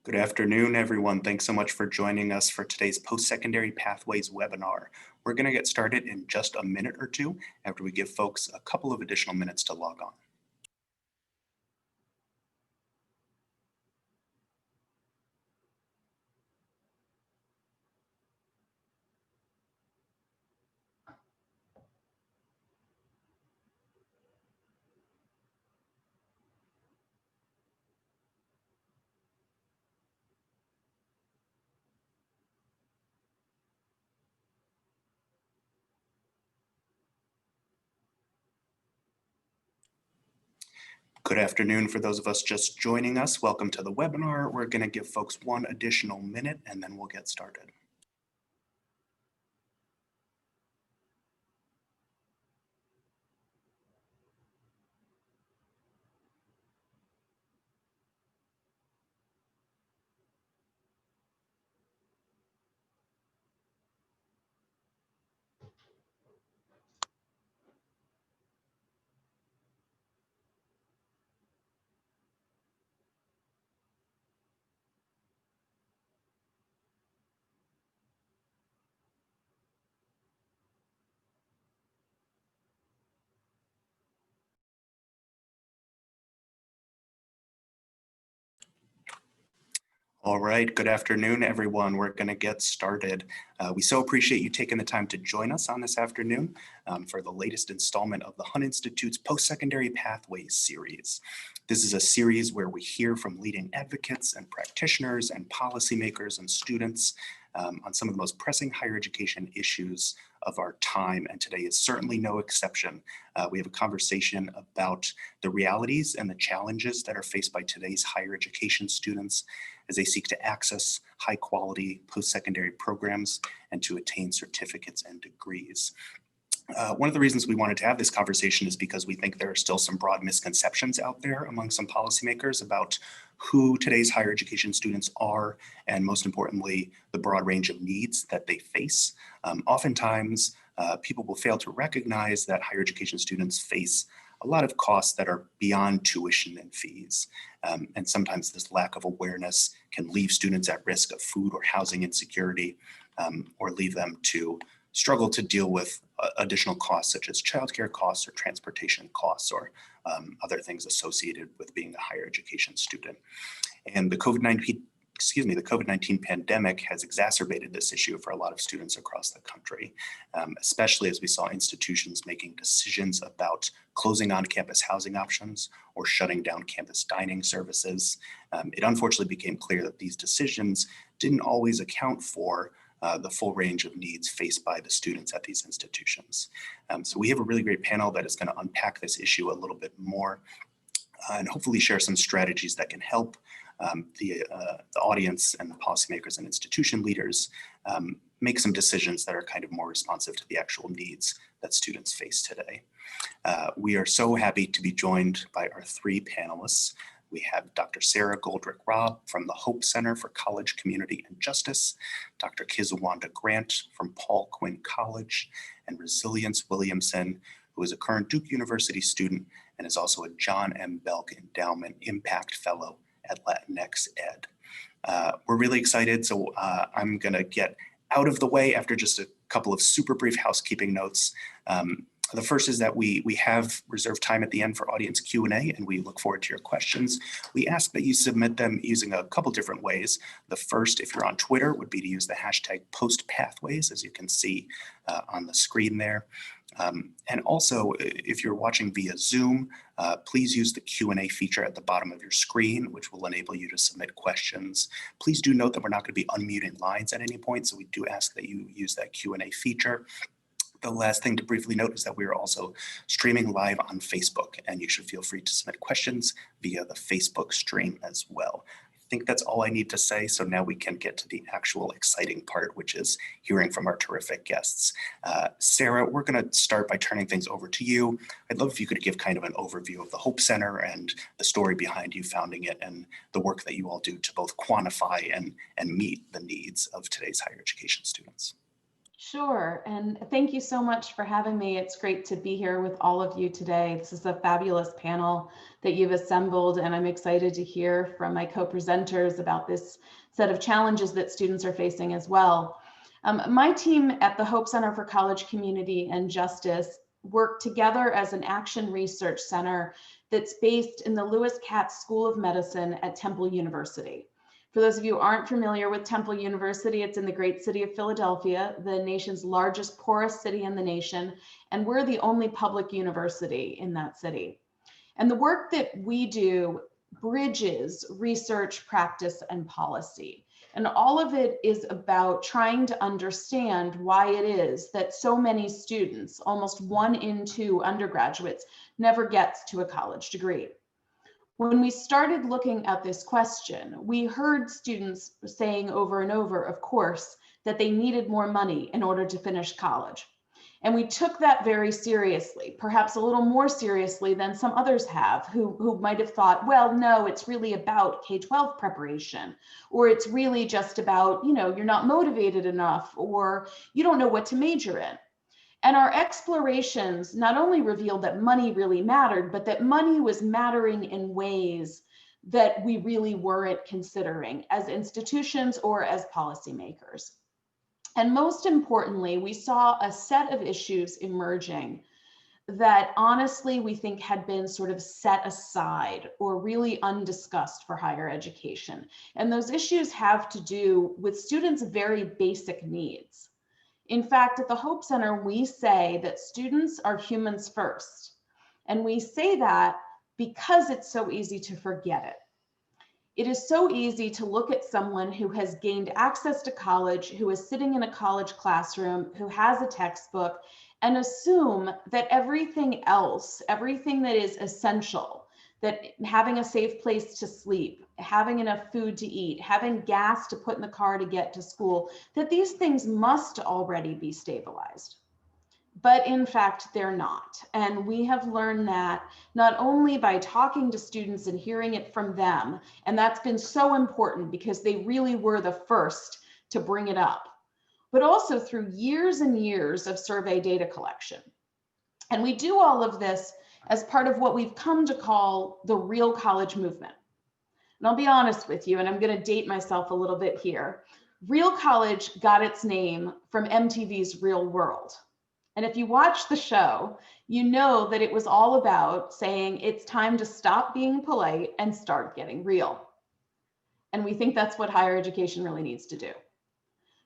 Good afternoon, everyone. Thanks so much for joining us for today's Post-Secondary Pathways webinar. We're going to get started in just a minute or two after we give folks a couple of additional minutes to log on. Good afternoon for those of us just joining us. Welcome to the webinar. We're going to give folks one additional minute and then we'll get started. All right, good afternoon, everyone. We're going to get started. We so appreciate you taking the time to join us on this afternoon for the latest installment of the Hunt Institute's Post-Secondary Pathways series. This is a series where we hear from leading advocates and practitioners and policymakers and students on some of the most pressing higher education issues of our time, and today is certainly no exception. We have a conversation about the realities and the challenges that are faced by today's higher education students as they seek to access high quality post-secondary programs and to attain certificates and degrees. One of the reasons we wanted to have this conversation is because we think there are still some broad misconceptions out there among some policymakers about who today's higher education students are, and most importantly, the broad range of needs that they face. Oftentimes, people will fail to recognize that higher education students face a lot of costs that are beyond tuition and fees. And sometimes this lack of awareness can leave students at risk of food or housing insecurity, or leave them to struggle to deal with additional costs such as childcare costs or transportation costs or other things associated with being a higher education student. And the COVID-19 pandemic has exacerbated this issue for a lot of students across the country, especially as we saw institutions making decisions about closing on-campus housing options or shutting down campus dining services. It unfortunately became clear that these decisions didn't always account for the full range of needs faced by the students at these institutions. So we have a really great panel that is going to unpack this issue a little bit more and hopefully share some strategies that can help the audience and the policymakers and institution leaders make some decisions that are kind of more responsive to the actual needs that students face today. We are so happy to be joined by our three panelists. We have Dr. Sarah Goldrick-Robb from the Hope Center for College, Community, and Justice, Dr. Kizawanda Grant from Paul Quinn College, and Resilience Williamson, who is a current Duke University student and is also a John M. Belk Endowment Impact Fellow at Latinx Ed. We're really excited, so I'm going to get out of the way after just a couple of super brief housekeeping notes. The first is that we have reserved time at the end for audience Q&A, and we look forward to your questions. We ask that you submit them using a couple different ways. The first, if you're on Twitter, would be to use the hashtag postpathways, as you can see on the screen there. And also, if you're watching via Zoom, please use the Q&A feature at the bottom of your screen, which will enable you to submit questions. Please do note that we're not going to be unmuting lines at any point, so we do ask that you use that Q&A feature. The last thing to briefly note is that we are also streaming live on Facebook, and you should feel free to submit questions via the Facebook stream as well. I think that's all I need to say, so now we can get to the actual exciting part, which is hearing from our terrific guests. Sarah, we're going to start by turning things over to you. I'd love if you could give kind of an overview of the Hope Center and the story behind you founding it and the work that you all do to both quantify and meet the needs of today's higher education students. Sure, and thank you so much for having me. It's great to be here with all of you today. This is a fabulous panel that you've assembled, and I'm excited to hear from my co-presenters about this set of challenges that students are facing as well. My team at the Hope Center for College Community and Justice work together as an action research center that's based in the Lewis Katz School of Medicine at Temple University. For those of you who aren't familiar with Temple University, it's in the great city of Philadelphia, the nation's largest poorest city in the nation, and we're the only public university in that city. And the work that we do bridges research, practice, and policy. And all of it is about trying to understand why it is that so many students, almost 1 in 2 undergraduates, never gets to a college degree. When we started looking at this question, we heard students saying over and over, of course, that they needed more money in order to finish college. And we took that very seriously, perhaps a little more seriously than some others have, who might have thought, well, no, it's really about K-12 preparation, or it's really just about, you're not motivated enough, or you don't know what to major in. And our explorations not only revealed that money really mattered, but that money was mattering in ways that we really weren't considering as institutions or as policymakers. And most importantly, we saw a set of issues emerging that honestly we think had been sort of set aside or really undiscussed for higher education. And those issues have to do with students' very basic needs. In fact, at the Hope Center, we say that students are humans first. And we say that because it's so easy to forget it. It is so easy to look at someone who has gained access to college, who is sitting in a college classroom, who has a textbook, and assume that everything else, everything that is essential, that having a safe place to sleep, having enough food to eat, having gas to put in the car to get to school, that these things must already be stabilized. But in fact, they're not. And we have learned that not only by talking to students and hearing it from them, and that's been so important because they really were the first to bring it up, but also through years and years of survey data collection. And we do all of this as part of what we've come to call the real college movement. And I'll be honest with you, and I'm going to date myself a little bit here. Real college got its name from MTV's Real World. And if you watch the show, you know that it was all about saying it's time to stop being polite and start getting real. And we think that's what higher education really needs to do.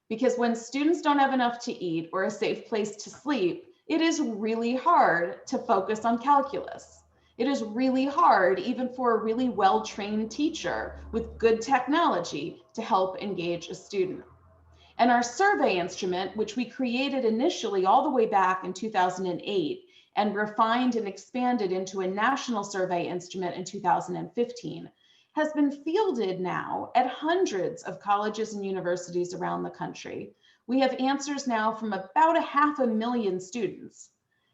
Because when students don't have enough to eat or a safe place to sleep, it is really hard to focus on calculus. It is really hard, even for a really well-trained teacher with good technology, to help engage a student. And our survey instrument, which we created initially all the way back in 2008 and refined and expanded into a national survey instrument in 2015, has been fielded now at hundreds of colleges and universities around the country. We have answers now from about 500,000 students.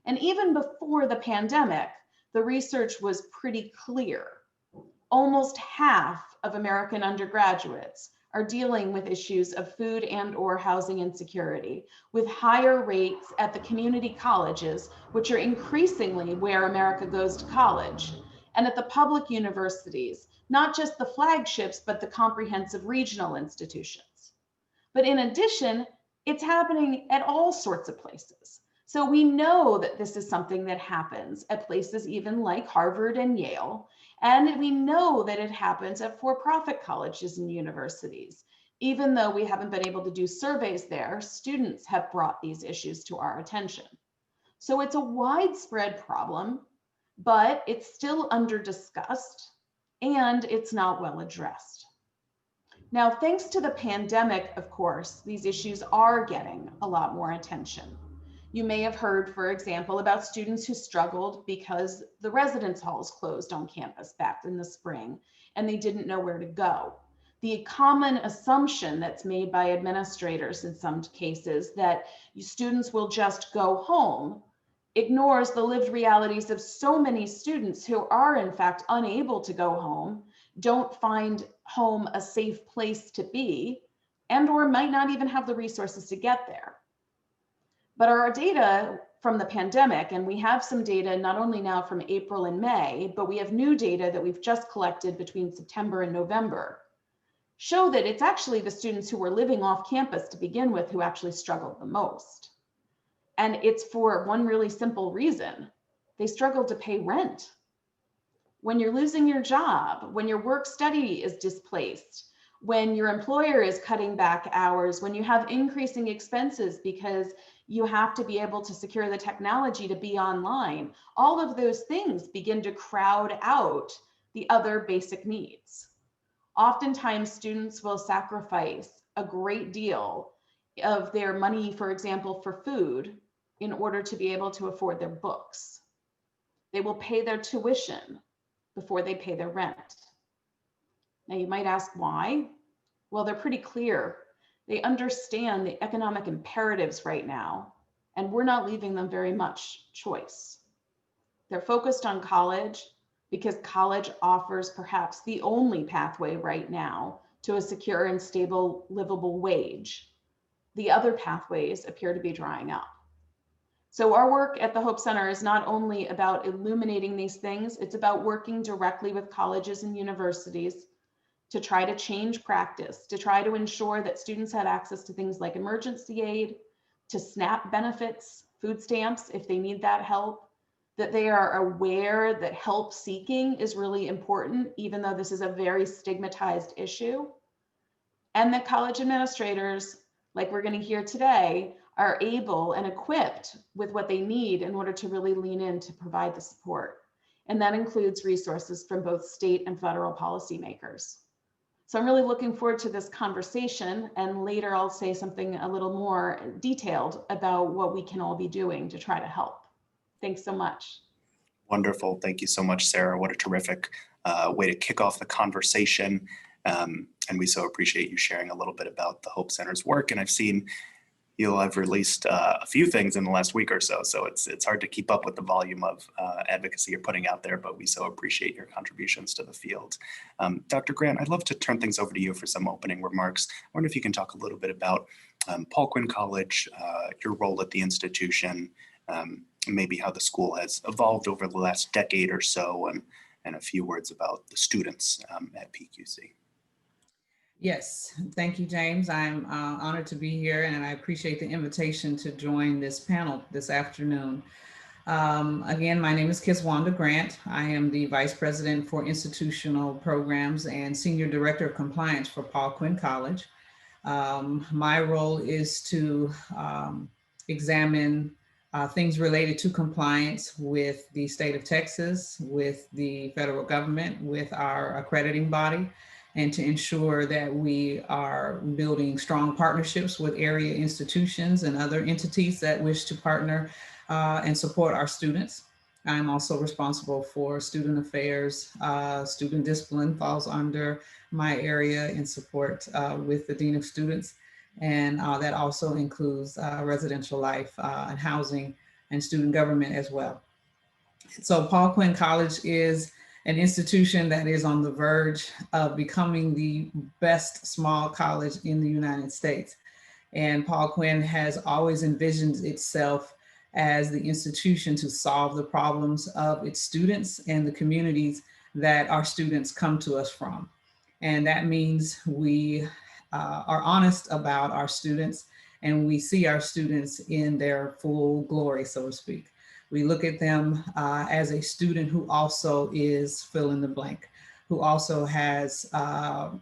And even before the pandemic, the research was pretty clear. Almost half of American undergraduates are dealing with issues of food and/or housing insecurity, with higher rates at the community colleges, which are increasingly where America goes to college, and at the public universities, not just the flagships, but the comprehensive regional institutions. But in addition, it's happening at all sorts of places. So we know that this is something that happens at places even like Harvard and Yale, and we know that it happens at for-profit colleges and universities. Even though we haven't been able to do surveys there, students have brought these issues to our attention. So it's a widespread problem, but it's still under-discussed, and it's not well addressed. Now, thanks to the pandemic, of course, these issues are getting a lot more attention. You may have heard, for example, about students who struggled because the residence halls closed on campus back in the spring and they didn't know where to go. The common assumption that's made by administrators in some cases that students will just go home ignores the lived realities of so many students who are in fact unable to go home, don't find home a safe place to be, and or might not even have the resources to get there. But our data from the pandemic, and we have some data not only now from April and May, but we have new data that we've just collected between September and November, show that it's actually the students who were living off campus to begin with who actually struggled the most. And it's for one really simple reason. They struggled to pay rent. When you're losing your job, when your work study is displaced, when your employer is cutting back hours, when you have increasing expenses because you have to be able to secure the technology to be online, all of those things begin to crowd out the other basic needs. Oftentimes, students will sacrifice a great deal of their money, for example, for food, in order to be able to afford their books. They will pay their tuition before they pay their rent. Now, you might ask why? Well, they're pretty clear. They understand the economic imperatives right now, and we're not leaving them very much choice. They're focused on college because college offers perhaps the only pathway right now to a secure and stable, livable wage. The other pathways appear to be drying up. So our work at the Hope Center is not only about illuminating these things, it's about working directly with colleges and universities to try to change practice, to try to ensure that students have access to things like emergency aid, to SNAP benefits, food stamps if they need that help, that they are aware that help seeking is really important, even though this is a very stigmatized issue, and that college administrators, like we're going to hear today, are able and equipped with what they need in order to really lean in to provide the support. And that includes resources from both state and federal policymakers. So I'm really looking forward to this conversation, and later I'll say something a little more detailed about what we can all be doing to try to help. Thanks so much. Wonderful. Thank you so much, Sarah. What a terrific way to kick off the conversation. And we so appreciate you sharing a little bit about the Hope Center's work. And I've seen you'll have released a few things in the last week or so. So it's hard to keep up with the volume of advocacy you're putting out there, but we so appreciate your contributions to the field. Dr. Grant, I'd love to turn things over to you for some opening remarks. I wonder if you can talk a little bit about Paul Quinn College, your role at the institution, maybe how the school has evolved over the last decade or so, and a few words about the students at PQC. Yes, thank you, James. I'm honored to be here, and I appreciate the invitation to join this panel this afternoon. Again, my name is Kiswanda Grant. I am the Vice President for Institutional Programs and Senior Director of Compliance for Paul Quinn College. My role is to examine things related to compliance with the state of Texas, with the federal government, with our accrediting body, and to ensure that we are building strong partnerships with area institutions and other entities that wish to partner and support our students. I'm also responsible for student affairs. Student discipline falls under my area in support with the Dean of Students. And that also includes residential life and housing and student government as well. So Paul Quinn College is an institution that is on the verge of becoming the best small college in the United States. And Paul Quinn has always envisioned itself as the institution to solve the problems of its students and the communities that our students come to us from. And that means we are honest about our students, and we see our students in their full glory, so to speak. We look at them as a student who also is fill in the blank, who also has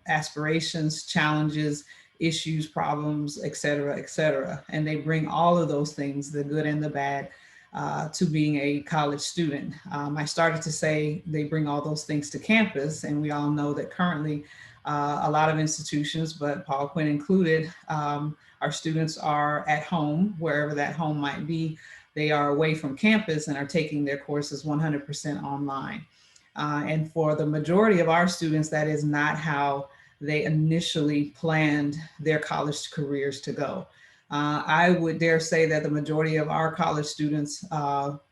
aspirations, challenges, issues, problems, et cetera, et cetera. And they bring all of those things, the good and the bad, to being a college student. I started to say they bring all those things to campus, and we all know that currently a lot of institutions, but Paul Quinn included, our students are at home, wherever that home might be. They are away from campus and are taking their courses 100% online. And for the majority of our students, that is not how they initially planned their college careers to go. I would dare say that the majority of our college students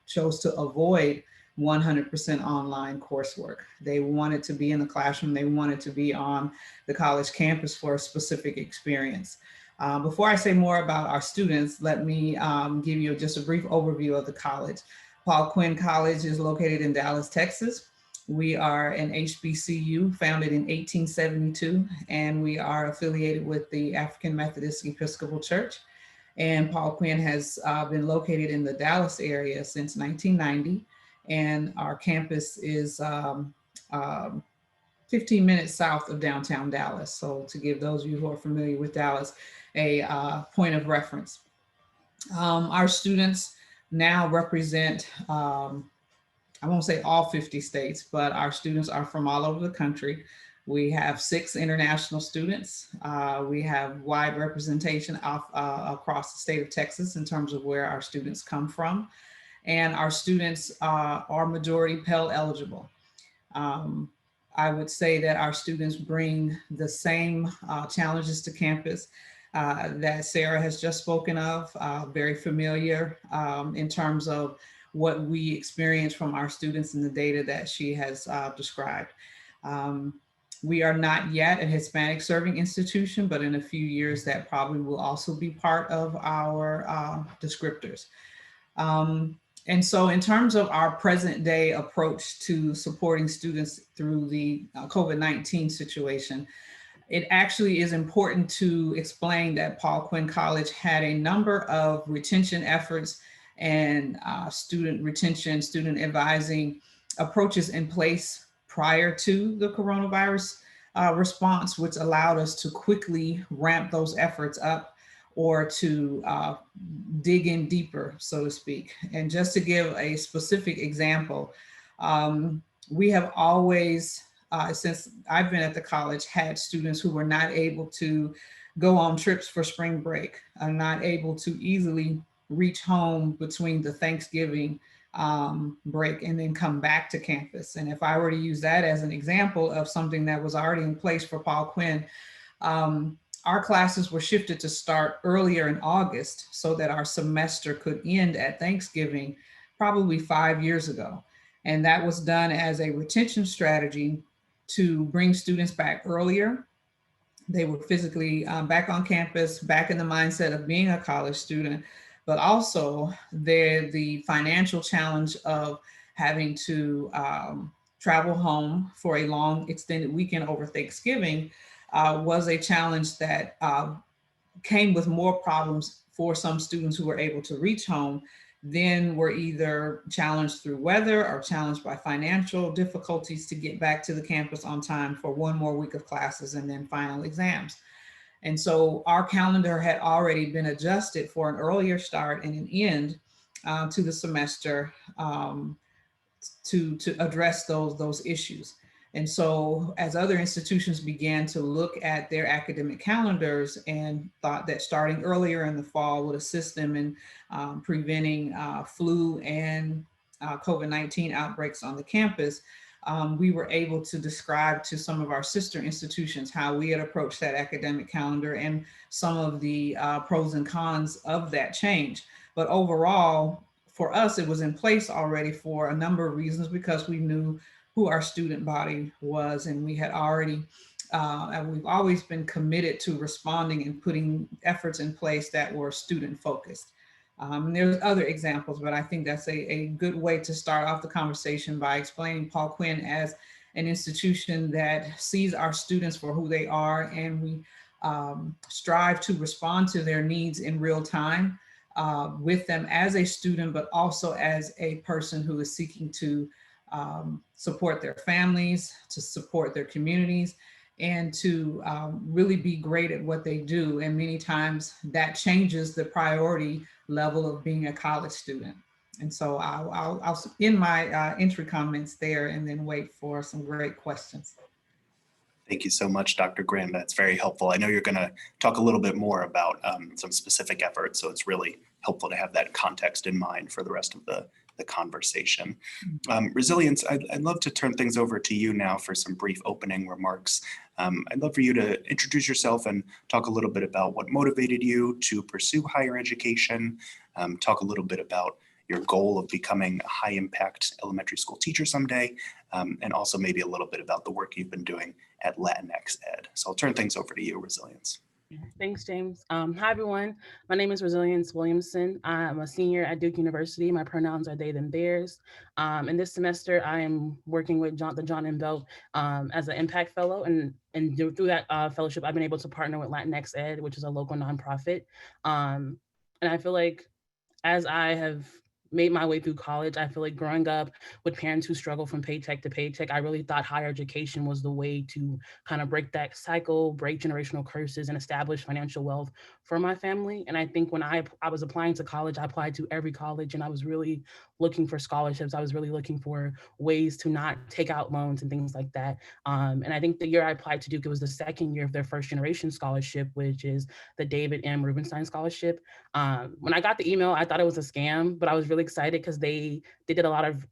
chose to avoid 100% online coursework. They wanted to be in the classroom. They wanted to be on the college campus for a specific experience. Before I say more about our students, let me give you just a brief overview of the college. Paul Quinn College is located in Dallas, Texas. We are an HBCU founded in 1872, and we are affiliated with the African Methodist Episcopal Church. And Paul Quinn has been located in the Dallas area since 1990, and our campus is 15 minutes south of downtown Dallas. So to give those of you who are familiar with Dallas a point of reference. Our students now represent, I won't say all 50 states, but our students are from all over the country. We have 6 international students. We have wide representation across the state of Texas in terms of where our students come from. And our students are majority Pell eligible. I would say that our students bring the same challenges to campus that Sarah has just spoken of, very familiar in terms of what we experience from our students and the data that she has described. We are not yet a Hispanic serving institution, but in a few years that probably will also be part of our descriptors. And so in terms of our present day approach to supporting students through the COVID-19 situation, it actually is important to explain that Paul Quinn College had a number of retention efforts and student retention, student advising approaches in place prior to the coronavirus response, which allowed us to quickly ramp those efforts up or to dig in deeper, so to speak. And just to give a specific example, we have always, since I've been at the college, had students who were not able to go on trips for spring break, are not able to easily reach home between the Thanksgiving break and then come back to campus. And if I were to use that as an example of something that was already in place for Paul Quinn, our classes were shifted to start earlier in August so that our semester could end at Thanksgiving probably 5 years ago. And that was done as a retention strategy to bring students back earlier. They were physically back on campus, back in the mindset of being a college student, but also the financial challenge of having to travel home for a long extended weekend over Thanksgiving was a challenge that came with more problems for some students who were able to reach home than were either challenged through weather or challenged by financial difficulties to get back to the campus on time for one more week of classes and then final exams. And so our calendar had already been adjusted for an earlier start and an end to the semester to address those issues. And so as other institutions began to look at their academic calendars and thought that starting earlier in the fall would assist them in preventing flu and COVID-19 outbreaks on the campus, we were able to describe to some of our sister institutions how we had approached that academic calendar and some of the pros and cons of that change. But overall, for us, it was in place already for a number of reasons because we knew who our student body was, and we had already, and we've always been committed to responding and putting efforts in place that were student focused. And there's other examples, but I think that's a good way to start off the conversation by explaining Paul Quinn as an institution that sees our students for who they are, and we strive to respond to their needs in real time with them as a student, but also as a person who is seeking to support their families, to support their communities, and to really be great at what they do. And many times that changes the priority level of being a college student. And so I'll end my entry comments there and then wait for some great questions. Thank you so much, Dr. Graham. That's very helpful. I know you're going to talk a little bit more about some specific efforts, so it's really helpful to have that context in mind for the rest of the conversation. Resilience, I'd love to turn things over to you now for some brief opening remarks. I'd love for you to introduce yourself and talk a little bit about what motivated you to pursue higher education, talk a little bit about your goal of becoming a high impact elementary school teacher someday, and also maybe a little bit about the work you've been doing at Latinx Ed. So I'll turn things over to you, Resilience. Thanks, James. Hi, everyone. My name is Resilience Williamson. I'm a senior at Duke University. My pronouns are they, them, theirs. And this semester, I am working with the John M. Belt as an impact fellow. And through that fellowship, I've been able to partner with Latinx Ed, which is a local nonprofit. Um, and I feel like as I have made my way through college, I feel like growing up with parents who struggle from paycheck to paycheck, I really thought higher education was the way to kind of break that cycle, break generational curses, and establish financial wealth for my family. And I think when I was applying to college, I applied to every college, and I was really looking for scholarships. I was really looking for ways to not take out loans and things like that. And I think the year I applied to Duke, it was the second year of their first generation scholarship, which is the David M. Rubenstein Scholarship. When I got the email, I thought it was a scam, but I was really excited because they did a lot of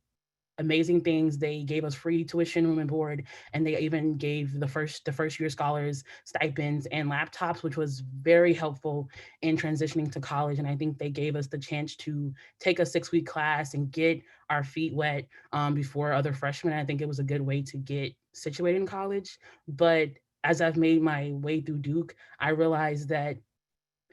amazing things. They gave us free tuition, room and board, and they even gave the first year scholars stipends and laptops, which was very helpful in transitioning to college. And I think they gave us the chance to take a 6-week class and get our feet wet before other freshmen. I think it was a good way to get situated in college. But as I've made my way through Duke, I realized that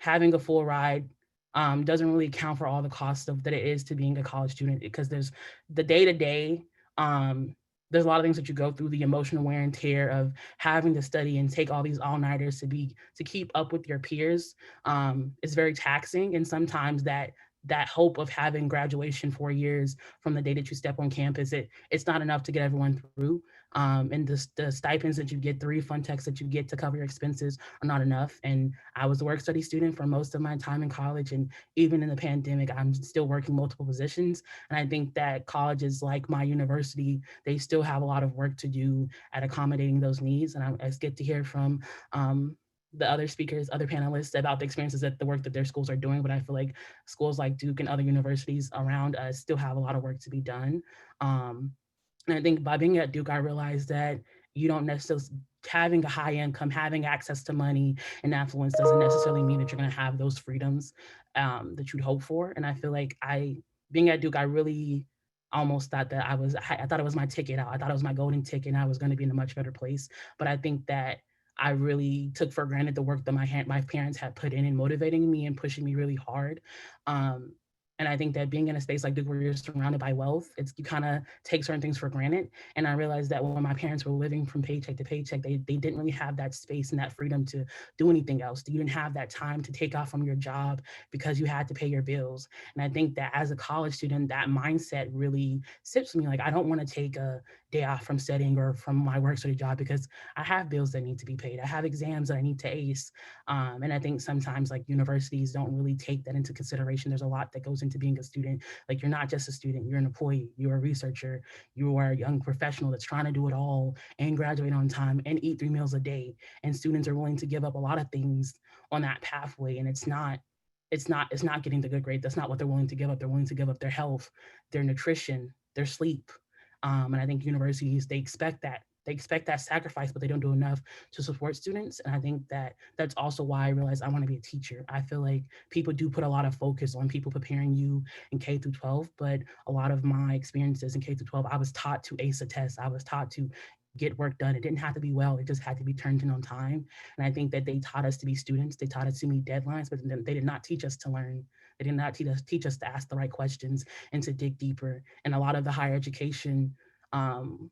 having a full ride doesn't really account for all the cost of that it is to being a college student, because there's the day to day. There's a lot of things that you go through, the emotional wear and tear of having to study and take all these all nighters to keep up with your peers. It's very taxing, and sometimes that hope of having graduation 4 years from the day that you step on campus, it's not enough to get everyone through. And the stipends that you get, the refund checks that you get to cover your expenses are not enough. And I was a work study student for most of my time in college. And even in the pandemic, I'm still working multiple positions. And I think that colleges like my university, they still have a lot of work to do at accommodating those needs. And I get to hear from the other speakers, other panelists about the experiences that the work that their schools are doing. But I feel like schools like Duke and other universities around us still have a lot of work to be done. Um, and I think by being at Duke, I realized that you don't necessarily having a high income, having access to money and affluence doesn't necessarily mean that you're going to have those freedoms that you'd hope for. And I feel like being at Duke, I really almost thought that I thought it was my ticket out. I thought it was my golden ticket, and I was going to be in a much better place. But I think that I really took for granted the work that my parents had put in motivating me and pushing me really hard. Um, and I think that being in a space like Duke where you're surrounded by wealth, you kind of take certain things for granted. And I realized that when my parents were living from paycheck to paycheck, they didn't really have that space and that freedom to do anything else. You didn't have that time to take off from your job because you had to pay your bills. And I think that as a college student, that mindset really sits with me. Like, I don't want to take a day off from studying or from my work study job because I have bills that need to be paid. I have exams that I need to ace. And I think sometimes like universities don't really take that into consideration. There's a lot that goes into being a student. Like, you're not just a student, you're an employee, you're a researcher, you are a young professional that's trying to do it all and graduate on time and eat 3 meals a day. And students are willing to give up a lot of things on that pathway. And it's not getting the good grade. That's not what they're willing to give up. They're willing to give up their health, their nutrition, their sleep. And I think universities, they expect that. They expect that sacrifice, but they don't do enough to support students. And I think that that's also why I realized I want to be a teacher. I feel like people do put a lot of focus on people preparing you in K through 12, but a lot of my experiences in K through 12, I was taught to ace a test. I was taught to get work done. It didn't have to be well. It just had to be turned in on time. And I think that they taught us to be students. They taught us to meet deadlines, but they did not teach us to learn. They did not teach us to ask the right questions and to dig deeper. And a lot of the higher education um,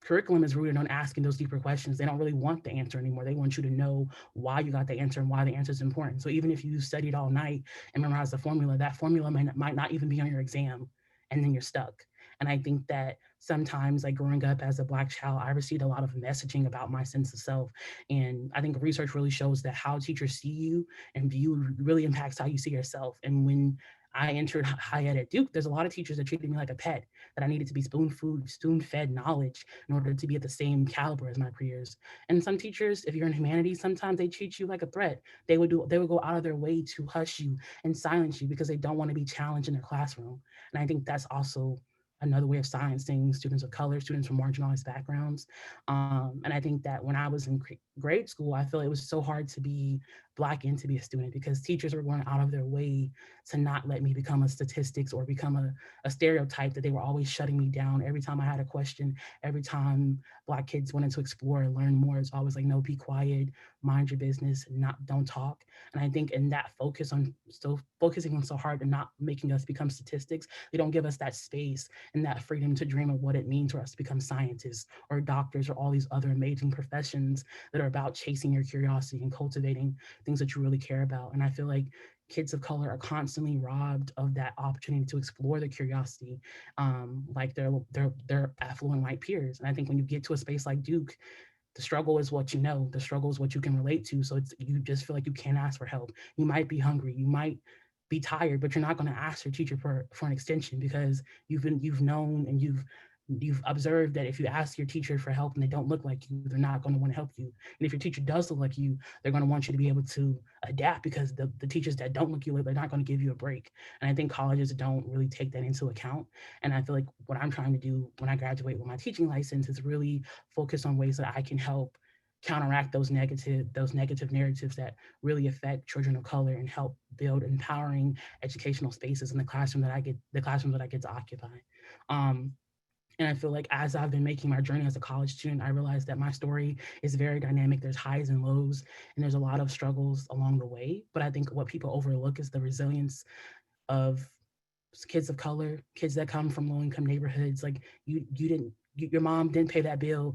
curriculum is rooted on asking those deeper questions. They don't really want the answer anymore. They want you to know why you got the answer and why the answer is important. So even if you studied all night and memorized the formula, that formula might not even be on your exam, and then you're stuck. And I think that sometimes, like growing up as a Black child, I received a lot of messaging about my sense of self. And I think research really shows that how teachers see you and view really impacts how you see yourself. And when I entered high ed at Duke, there's a lot of teachers that treated me like a pet, that I needed to be spoon fed knowledge in order to be at the same caliber as my peers. And some teachers, if you're in humanities, sometimes they treat you like a threat. They would go out of their way to hush you and silence you because they don't want to be challenged in their classroom. And I think that's also another way of silencing students of color, students from marginalized backgrounds. And I think that when I was in grade school, I feel it was so hard to be Black and to be a student because teachers were going out of their way to not let me become a statistics or become a stereotype, that they were always shutting me down every time I had a question. Every time Black kids wanted to explore and learn more, it's always like, no, be quiet, mind your business, and don't talk. And I think in that focus on still focusing on so hard and not making us become statistics, they don't give us that space and that freedom to dream of what it means for us to become scientists or doctors or all these other amazing professions that are about chasing your curiosity and cultivating things that you really care about. And I feel like kids of color are constantly robbed of that opportunity to explore their curiosity, like their affluent white peers. And I think when you get to a space like Duke, the struggle is what you know, the struggle is what you can relate to. So it's, you just feel like you can't ask for help. You might be hungry, you might be tired, but you're not going to ask your teacher for an extension because you've known and you've observed that if you ask your teacher for help and they don't look like you, they're not going to want to help you. And if your teacher does look like you, they're going to want you to be able to adapt, because the teachers that don't look you like, they're not going to give you a break. And I think colleges don't really take that into account. And I feel like what I'm trying to do when I graduate with my teaching license is really focus on ways that I can help counteract those negative narratives that really affect children of color and help build empowering educational spaces in the classroom that I get to occupy. And I feel like as I've been making my journey as a college student, I realized that my story is very dynamic. There's highs and lows, and there's a lot of struggles along the way. But I think what people overlook is the resilience of kids of color, kids that come from low-income neighborhoods. Like your mom didn't pay that bill.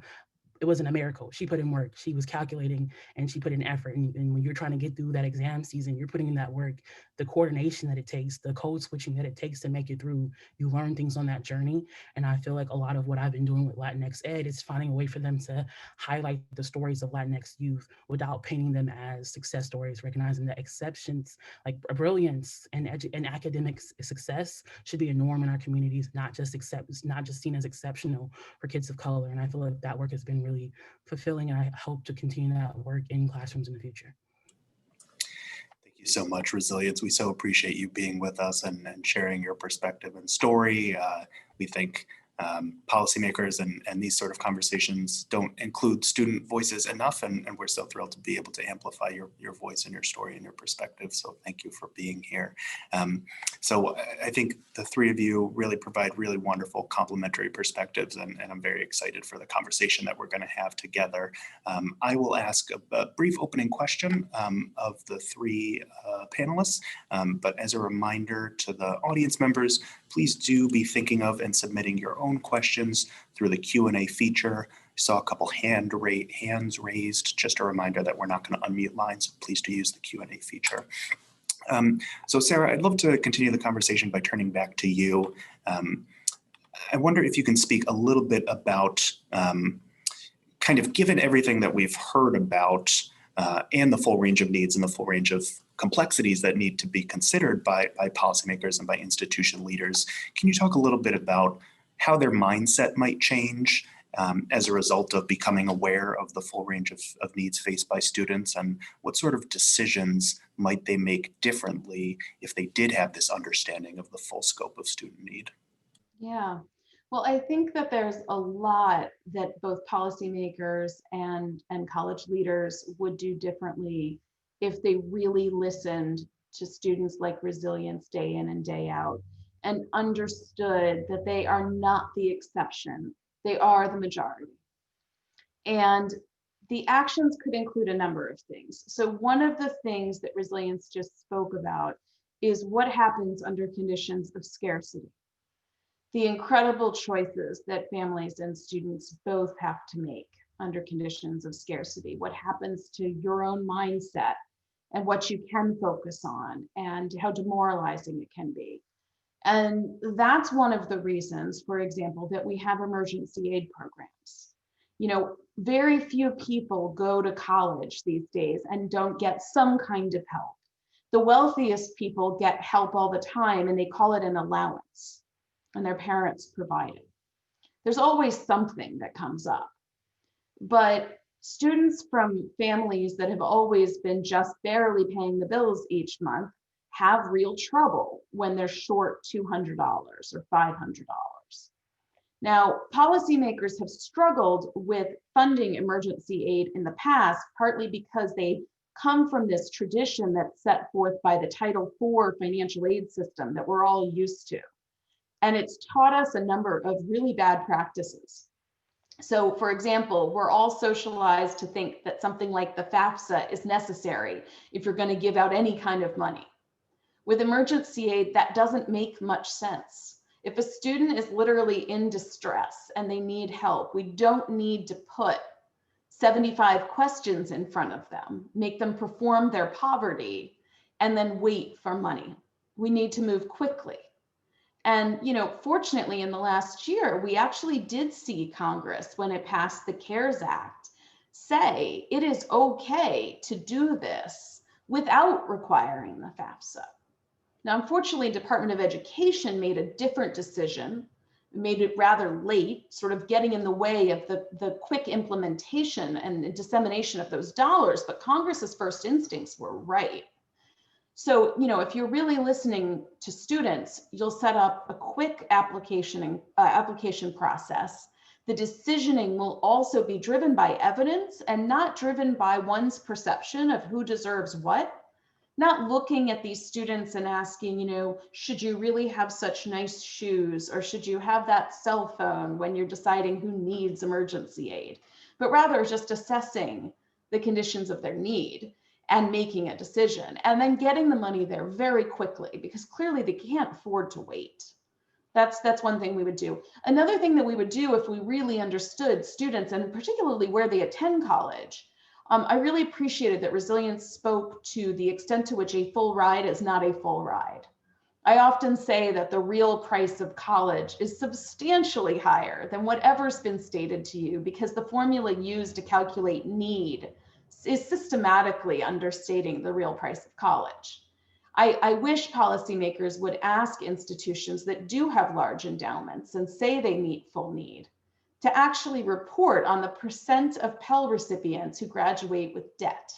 It wasn't a miracle. She put in work. She was calculating and she put in effort. And when you're trying to get through that exam season, you're putting in that work, the coordination that it takes, the code switching that it takes to make it through. You learn things on that journey. And I feel like a lot of what I've been doing with Latinx Ed is finding a way for them to highlight the stories of Latinx youth without painting them as success stories, recognizing that exceptions like brilliance and academic success should be a norm in our communities, not just seen as exceptional for kids of color. And I feel like that work has been really fulfilling, and I hope to continue that work in classrooms in the future. Thank you so much, Resilience. We so appreciate you being with us and sharing your perspective and story. We think policymakers and these sort of conversations don't include student voices enough, and we're so thrilled to be able to amplify your voice and your story and your perspective. So thank you for being here. So I think the three of you really provide really wonderful complementary perspectives, and I'm very excited for the conversation that we're going to have together. I will ask a brief opening question of the three panelists, but as a reminder to the audience members, please do be thinking of and submitting your own questions through the Q&A feature. I saw a couple hands raised. Just a reminder that we're not going to unmute lines, so please do use the Q&A feature. So Sarah, I'd love to continue the conversation by turning back to you. I wonder if you can speak a little bit about kind of, given everything that we've heard about and the full range of needs and the full range of complexities that need to be considered by policymakers and by institution leaders, can you talk a little bit about how their mindset might change as a result of becoming aware of the full range of needs faced by students, and what sort of decisions might they make differently if they did have this understanding of the full scope of student need? Yeah, well, I think that there's a lot that both policymakers and college leaders would do differently if they really listened to students like Resilience day in and day out and understood that they are not the exception, they are the majority. And the actions could include a number of things. So one of the things that Resilience just spoke about is what happens under conditions of scarcity. The incredible choices that families and students both have to make under conditions of scarcity. What happens to your own mindset and what you can focus on and how demoralizing it can be. And that's one of the reasons, for example, that we have emergency aid programs. You know, very few people go to college these days and don't get some kind of help. The wealthiest people get help all the time, and they call it an allowance, and their parents provide it. There's always something that comes up. But students from families that have always been just barely paying the bills each month have real trouble when they're short $200 or $500. Now, policymakers have struggled with funding emergency aid in the past, partly because they come from this tradition that's set forth by the Title IV financial aid system that we're all used to. And it's taught us a number of really bad practices. So for example, we're all socialized to think that something like the FAFSA is necessary if you're going to give out any kind of money. With emergency aid, that doesn't make much sense. If a student is literally in distress and they need help, we don't need to put 75 questions in front of them, make them perform their poverty, and then wait for money. We need to move quickly. And, fortunately, in the last year, we actually did see Congress, when it passed the CARES Act, say it is okay to do this without requiring the FAFSA. Now, unfortunately, Department of Education made a different decision, made it rather late, sort of getting in the way of the quick implementation and dissemination of those dollars, but Congress's first instincts were right. So, if you're really listening to students, you'll set up a quick application process. The decisioning will also be driven by evidence and not driven by one's perception of who deserves what. Not looking at these students and asking, should you really have such nice shoes, or should you have that cell phone when you're deciding who needs emergency aid, but rather just assessing the conditions of their need and making a decision, and then getting the money there very quickly, because clearly they can't afford to wait. That's one thing we would do. Another thing that we would do, if we really understood students, and particularly where they attend college, I really appreciated that Resilience spoke to the extent to which a full ride is not a full ride. I often say that the real price of college is substantially higher than whatever's been stated to you, because the formula used to calculate need is systematically understating the real price of college. I wish policymakers would ask institutions that do have large endowments and say they meet full need to actually report on the percent of Pell recipients who graduate with debt.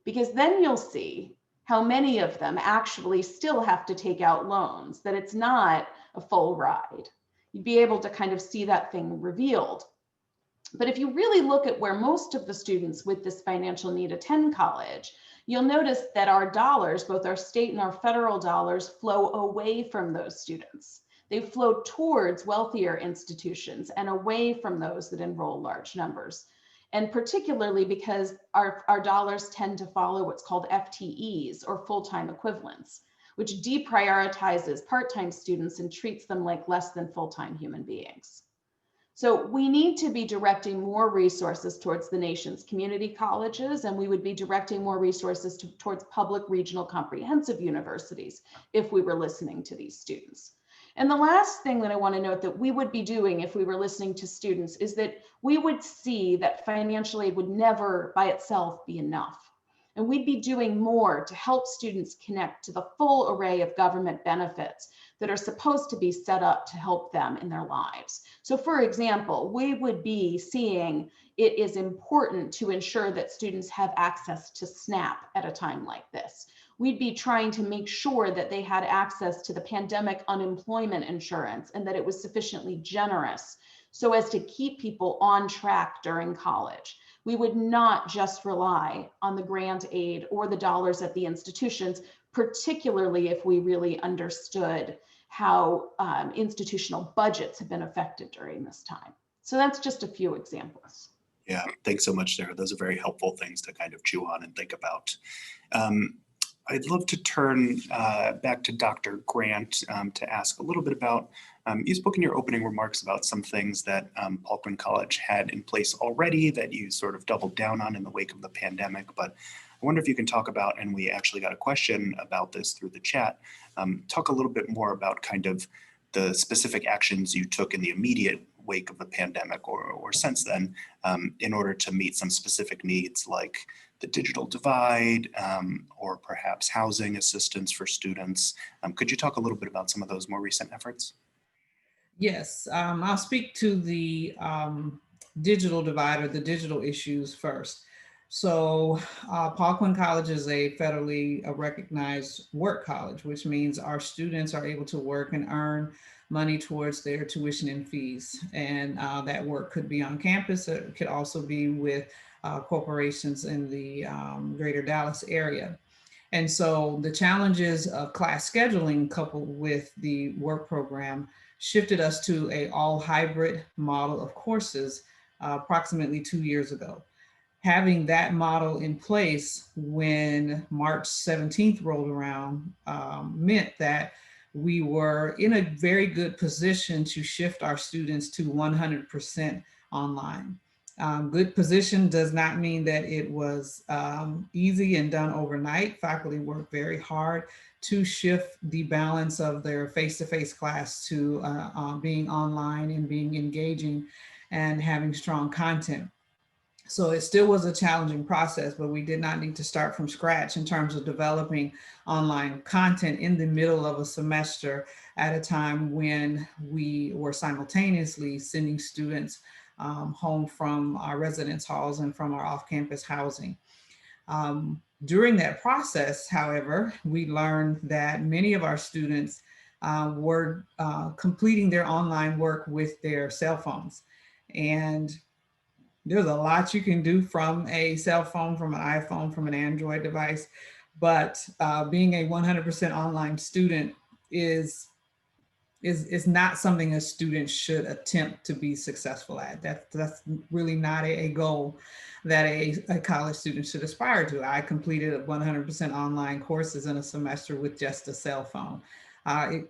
Because then you'll see how many of them actually still have to take out loans, that it's not a full ride. You'd be able to kind of see that thing revealed. But if you really look at where most of the students with this financial need attend college, you'll notice that our dollars, both our state and our federal dollars, flow away from those students. They flow towards wealthier institutions and away from those that enroll large numbers. And particularly because our dollars tend to follow what's called FTEs, or full-time equivalents, which deprioritizes part-time students and treats them like less than full-time human beings. So we need to be directing more resources towards the nation's community colleges, and we would be directing more resources towards public regional comprehensive universities if we were listening to these students. And the last thing that I want to note that we would be doing if we were listening to students is that we would see that financial aid would never by itself be enough. And we'd be doing more to help students connect to the full array of government benefits that are supposed to be set up to help them in their lives. So for example, we would be seeing it is important to ensure that students have access to SNAP at a time like this. We'd be trying to make sure that they had access to the pandemic unemployment insurance and that it was sufficiently generous so as to keep people on track during college. We would not just rely on the grant aid or the dollars at the institutions, particularly if we really understood how institutional budgets have been affected during this time. So that's just a few examples. Yeah, thanks so much, Sarah. Those are very helpful things to kind of chew on and think about. I'd love to turn back to Dr. Grant to ask a little bit about, you spoke in your opening remarks about some things that Paul Quinn College had in place already that you sort of doubled down on in the wake of the pandemic, but I wonder if you can talk about, and we actually got a question about this through the chat, talk a little bit more about kind of the specific actions you took in the immediate wake of the pandemic or since then in order to meet some specific needs like the digital divide or perhaps housing assistance for students. Could you talk a little bit about some of those more recent efforts? Yes, I'll speak to the digital divide or the digital issues first. So Paul Quinn College is a federally recognized work college, which means our students are able to work and earn money towards their tuition and fees. And that work could be on campus. It could also be with corporations in the greater Dallas area. And so the challenges of class scheduling coupled with the work program shifted us to a all hybrid model of courses approximately 2 years ago. Having that model in place when March 17th rolled around meant that we were in a very good position to shift our students to 100% online. Good position does not mean that it was easy and done overnight. Faculty worked very hard to shift the balance of their face-to-face class to being online and being engaging and having strong content. So it still was a challenging process, but we did not need to start from scratch in terms of developing online content in the middle of a semester at a time when we were simultaneously sending students home from our residence halls and from our off-campus housing. During that process, however, we learned that many of our students were completing their online work with their cell phones. And there's a lot you can do from a cell phone, from an iPhone, from an Android device, but being a 100% online student is not something a student should attempt to be successful at. That's really not a goal that a college student should aspire to. I completed 100% online courses in a semester with just a cell phone.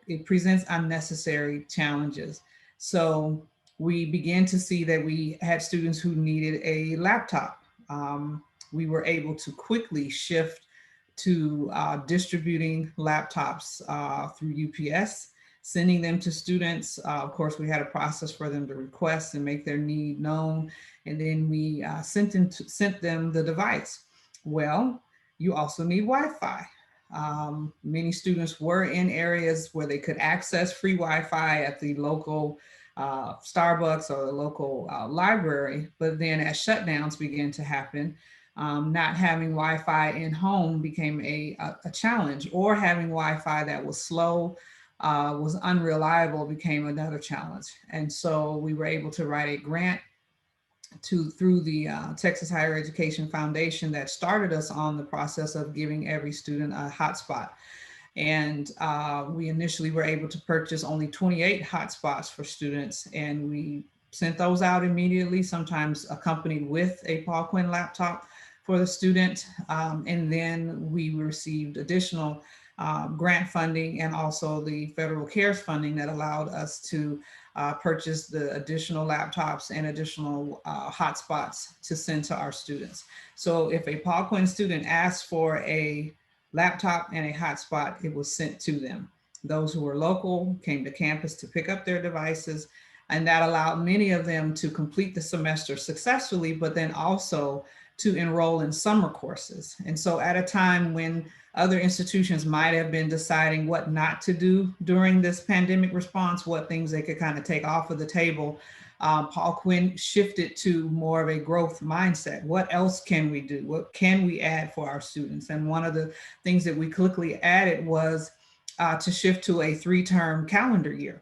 It presents unnecessary challenges. So we began to see that we had students who needed a laptop. We were able to quickly shift to distributing laptops through UPS, sending them to students. Of course, we had a process for them to request and make their need known. And then we sent them the device. Well, you also need Wi-Fi. Many students were in areas where they could access free Wi-Fi at the local Starbucks or the local library. But then as shutdowns began to happen, not having Wi-Fi in home became a challenge, or having Wi-Fi that was slow, was unreliable, became another challenge. And so we were able to write a grant through the Texas Higher Education Foundation that started us on the process of giving every student a hotspot. And we initially were able to purchase only 28 hotspots for students, and we sent those out immediately, sometimes accompanied with a Paul Quinn laptop for the student. And then we received additional grant funding and also the federal CARES funding that allowed us to purchase the additional laptops and additional hotspots to send to our students. So if a Paul Quinn student asked for a laptop and a hotspot, it was sent to them. Those who were local came to campus to pick up their devices, and that allowed many of them to complete the semester successfully, but then also to enroll in summer courses. And so at a time when other institutions might have been deciding what not to do during this pandemic response, what things they could kind of take off of the table, Paul Quinn shifted to more of a growth mindset. What else can we do? What can we add for our students? And one of the things that we quickly added was to shift to a 3-term calendar year.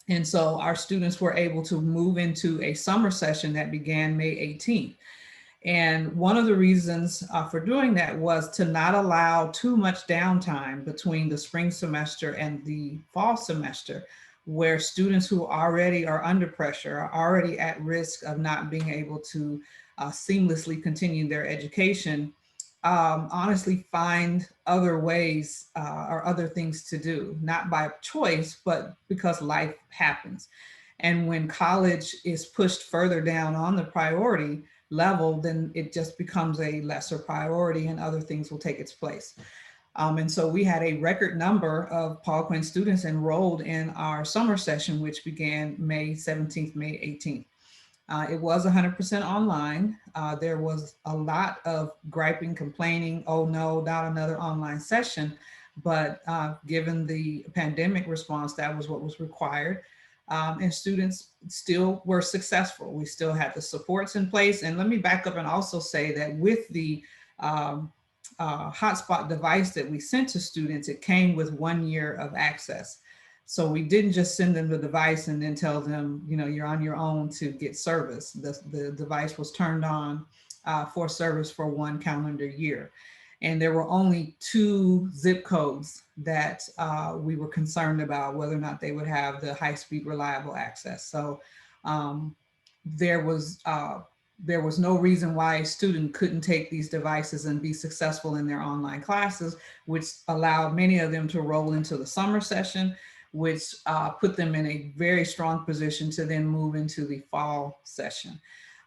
And so our students were able to move into a summer session that began May 18th. And one of the reasons for doing that was to not allow too much downtime between the spring semester and the fall semester, where students who already are under pressure, are already at risk of not being able to seamlessly continue their education, honestly find other ways or other things to do, not by choice, but because life happens. And when college is pushed further down on the priority level, then it just becomes a lesser priority and other things will take its place. And so we had a record number of Paul Quinn students enrolled in our summer session, which began May 17th, May 18th. It was 100% online. There was a lot of griping, complaining, oh no, not another online session. But given the pandemic response, that was what was required. And students still were successful. We still had the supports in place. And let me back up and also say that with the hotspot device that we sent to students, it came with 1 year of access. So we didn't just send them the device and then tell them, you know, you're on your own to get service. The device was turned on for service for 1 calendar year. And there were only 2 zip codes that we were concerned about whether or not they would have the high-speed reliable access. So there was no reason why a student couldn't take these devices and be successful in their online classes, which allowed many of them to roll into the summer session, which put them in a very strong position to then move into the fall session.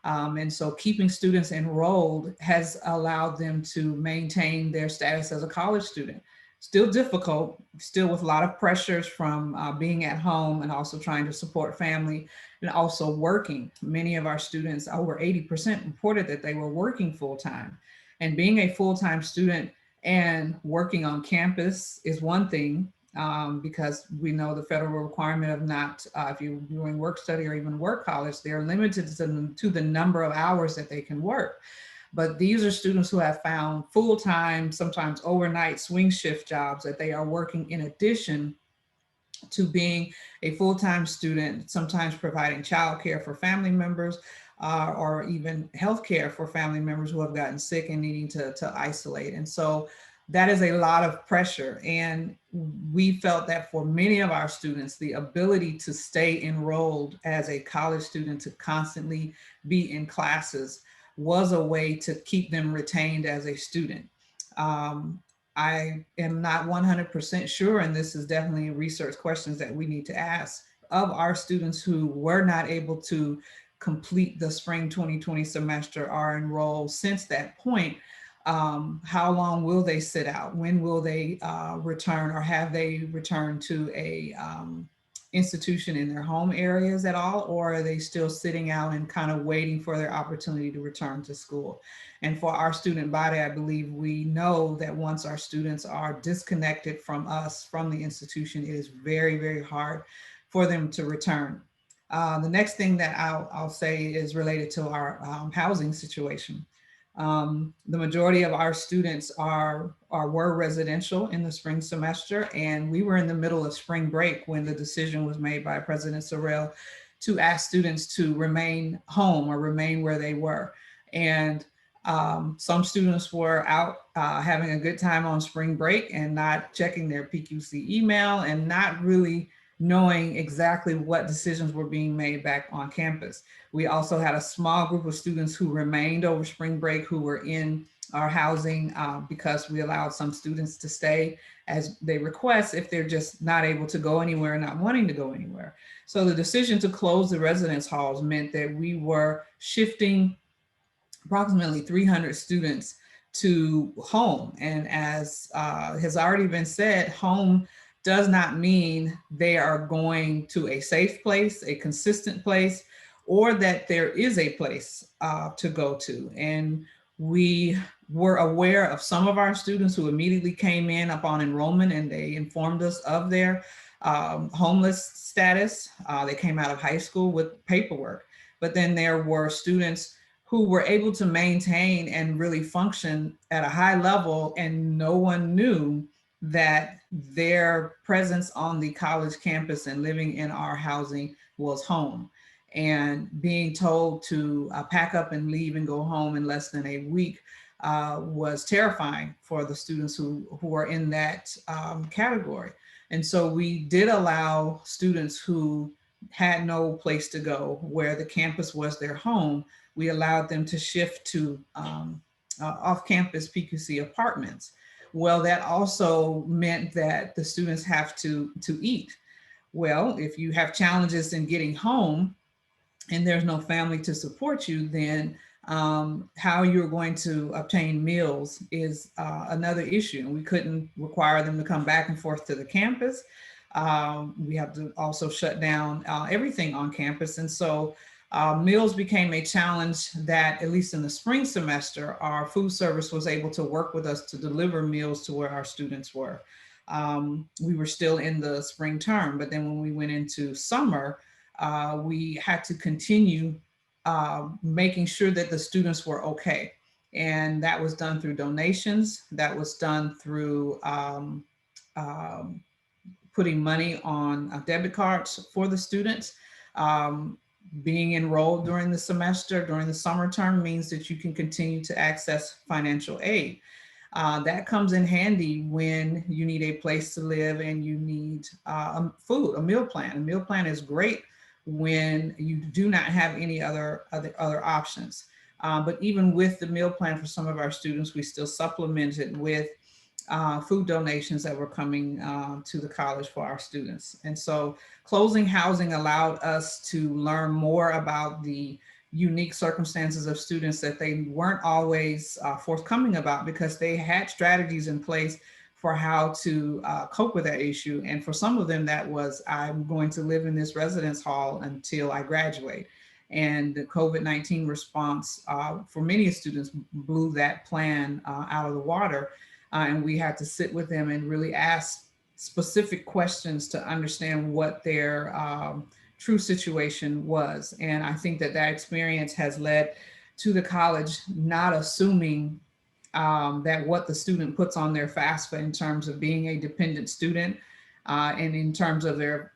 And so keeping students enrolled has allowed them to maintain their status as a college student. Still difficult, still with a lot of pressures from being at home and also trying to support family and also working. Many of our students, over 80%, reported that they were working full-time. And being a full-time student and working on campus is one thing, because we know the federal requirement of not, if you're doing work study or even work college, they're limited to the number of hours that they can work. But these are students who have found full-time, sometimes overnight swing shift jobs that they are working in addition to being a full-time student, sometimes providing childcare for family members, or even healthcare for family members who have gotten sick and needing to isolate. And so that is a lot of pressure. And we felt that for many of our students, the ability to stay enrolled as a college student, to constantly be in classes, was a way to keep them retained as a student. I am not 100% sure, and this is definitely research questions that we need to ask of our students who were not able to complete the spring 2020 semester, are enrolled since that point. How long will they sit out? When will they return, or have they returned to a institution in their home areas at all? Or are they still sitting out and kind of waiting for their opportunity to return to school? And for our student body, I believe we know that once our students are disconnected from us, from the institution, it is very, very hard for them to return. The next thing that I'll say is related to our housing situation. The majority of our students were residential in the spring semester, and we were in the middle of spring break when the decision was made by President Sorrell to ask students to remain home or remain where they were. And some students were out having a good time on spring break and not checking their PQC email and not really knowing exactly what decisions were being made back on campus. We also had a small group of students who remained over spring break, who were in our housing because we allowed some students to stay as they request if they're just not able to go anywhere, not wanting to go anywhere. So the decision to close the residence halls meant that we were shifting approximately 300 students to home. And as has already been said, home does not mean they are going to a safe place, a consistent place, or that there is a place to go to. And we were aware of some of our students who immediately came in upon enrollment, and they informed us of their homeless status. They came out of high school with paperwork. But then there were students who were able to maintain and really function at a high level, and no one knew that their presence on the college campus and living in our housing was home. And being told to pack up and leave and go home in less than a week was terrifying for the students who are in that category. And so we did allow students who had no place to go, where the campus was their home, we allowed them to shift to off-campus PQC apartments. Well, that also meant that the students have to eat. Well, if you have challenges in getting home and there's no family to support you, then how you're going to obtain meals is another issue. And we couldn't require them to come back and forth to the campus. We have to also shut down everything on campus. And so meals became a challenge that, at least in the spring semester, our food service was able to work with us to deliver meals to where our students were. We were still in the spring term, but then when we went into summer, we had to continue making sure that the students were okay. And that was done through donations. That was done through putting money on debit cards for the students. Being enrolled during the semester, during the summer term, means that you can continue to access financial aid. That comes in handy when you need a place to live and you need food, a meal plan. A meal plan is great when you do not have any other options. But even with the meal plan for some of our students, we still supplement it with food donations that were coming to the college for our students. And so closing housing allowed us to learn more about the unique circumstances of students that they weren't always forthcoming about, because they had strategies in place for how to cope with that issue. And for some of them, that was, I'm going to live in this residence hall until I graduate. And the COVID-19 response for many students blew that plan out of the water. And we had to sit with them and really ask specific questions to understand what their true situation was. And I think that that experience has led to the college not assuming that what the student puts on their FAFSA in terms of being a dependent student and in terms of their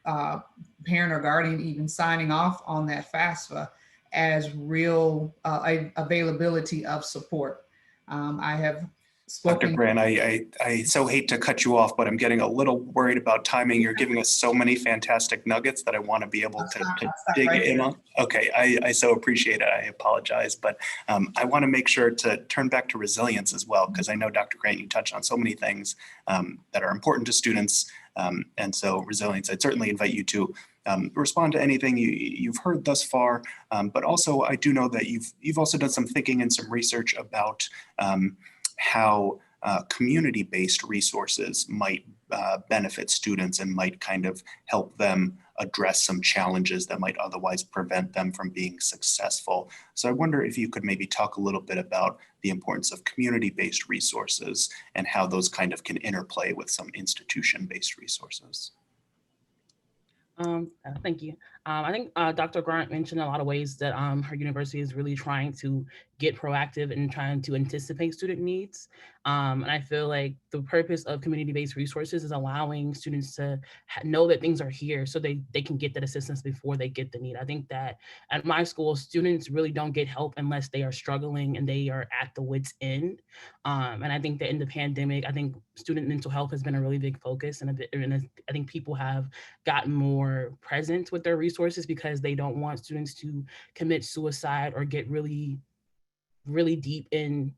parent or guardian even signing off on that FAFSA as real availability of support. I have Dr. spoken. Grant, I so hate to cut you off, but I'm getting a little worried about timing. You're giving us so many fantastic nuggets that I want to be able to dig in on. Okay, I so appreciate it. I apologize, but I want to make sure to turn back to resilience as well, because I know, Dr. Grant, you touched on so many things that are important to students. And so resilience, I'd certainly invite you to respond to anything you've heard thus far, but also I do know that you've also done some thinking and some research about how community-based resources might benefit students and might kind of help them address some challenges that might otherwise prevent them from being successful. So I wonder if you could maybe talk a little bit about the importance of community-based resources and how those kind of can interplay with some institution-based resources. Thank you. I think Dr. Grant mentioned a lot of ways that her university is really trying to get proactive and trying to anticipate student needs. And I feel like the purpose of community-based resources is allowing students to know that things are here so they can get that assistance before they get the need. I think that at my school, students really don't get help unless they are struggling and they are at the wit's end. And I think that in the pandemic, I think student mental health has been a really big focus, and I think people have gotten more present with their resources because they don't want students to commit suicide or get really deep in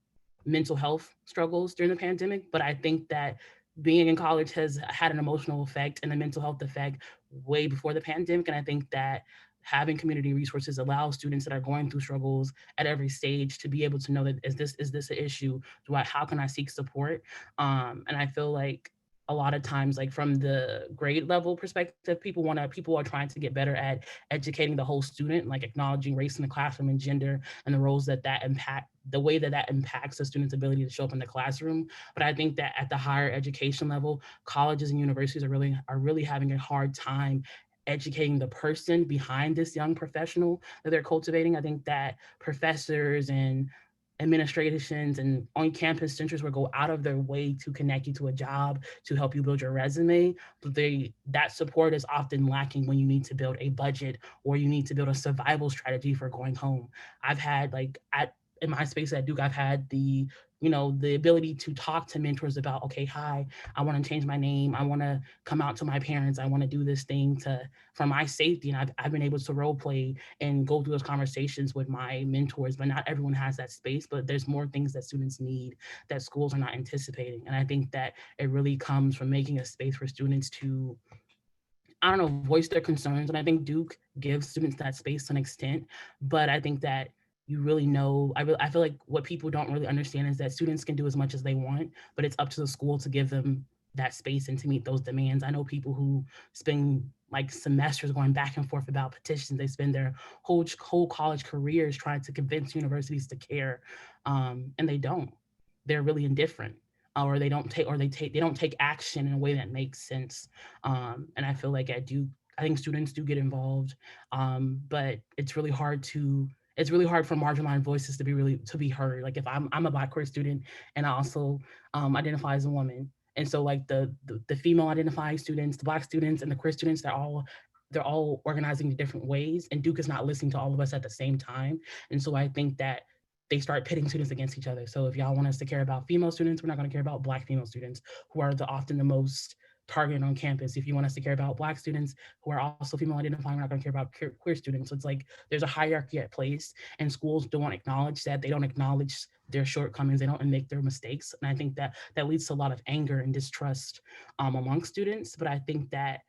mental health struggles during the pandemic. But I think that being in college has had an emotional effect and a mental health effect way before the pandemic. And I think that having community resources allows students that are going through struggles at every stage to be able to know that is this an issue? How can I seek support? And I feel like a lot of times, like from the grade level perspective, people are trying to get better at educating the whole student, like acknowledging race in the classroom and gender and the roles that impact, the way that impacts the student's ability to show up in the classroom. But I think that at the higher education level, colleges and universities are really having a hard time educating the person behind this young professional that they're cultivating. I think that professors and administrations and on-campus centers will go out of their way to connect you to a job, to help you build your resume, but that support is often lacking when you need to build a budget or you need to build a survival strategy for going home. I've had in my space at Duke, I've had the ability to talk to mentors about, okay, hi, I want to change my name. I want to come out to my parents. I want to do this thing for my safety. And I've been able to role play and go through those conversations with my mentors, but not everyone has that space. But there's more things that students need that schools are not anticipating. And I think that it really comes from making a space for students to, voice their concerns. And I think Duke gives students that space to an extent, but I think that you really know, I feel like what people don't really understand is that students can do as much as they want, but it's up to the school to give them that space and to meet those demands. I know people who spend like semesters going back and forth about petitions. They spend their whole college careers trying to convince universities to care, and they don't. They're really indifferent, or they don't take action in a way that makes sense. And I feel like at Duke, I think students do get involved, but it's really hard for marginalized voices to be heard. Like if I'm a Black queer student and I also identify as a woman, and so like the female identifying students, the Black students, and the queer students, they're all organizing in different ways, and Duke is not listening to all of us at the same time. And so I think that they start pitting students against each other. So if y'all want us to care about female students, we're not going to care about Black female students, who are often the most targeted on campus. If you want us to care about Black students who are also female identifying, we're not going to care about queer students. So it's like there's a hierarchy at place, and schools don't acknowledge that. They don't acknowledge their shortcomings. They don't make their mistakes. And I think that that leads to a lot of anger and distrust among students. But I think that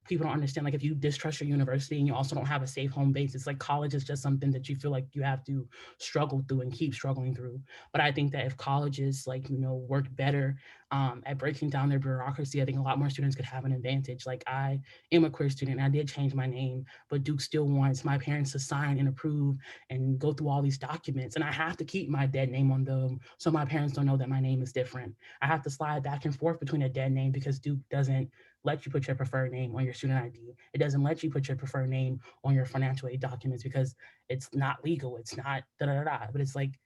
people don't understand, like, if you distrust your university and you also don't have a safe home base, it's like college is just something that you feel like you have to struggle through and keep struggling through. But I think that if colleges, like, work better at breaking down their bureaucracy, I think a lot more students could have an advantage. Like, I am a queer student and I did change my name, but Duke still wants my parents to sign and approve and go through all these documents, and I have to keep my dead name on them so my parents don't know that my name is different. I have to slide back and forth between a dead name because Duke doesn't let you put your preferred name on your student ID. It doesn't let you put your preferred name on your financial aid documents because it's not legal. It's not da da da. But it's like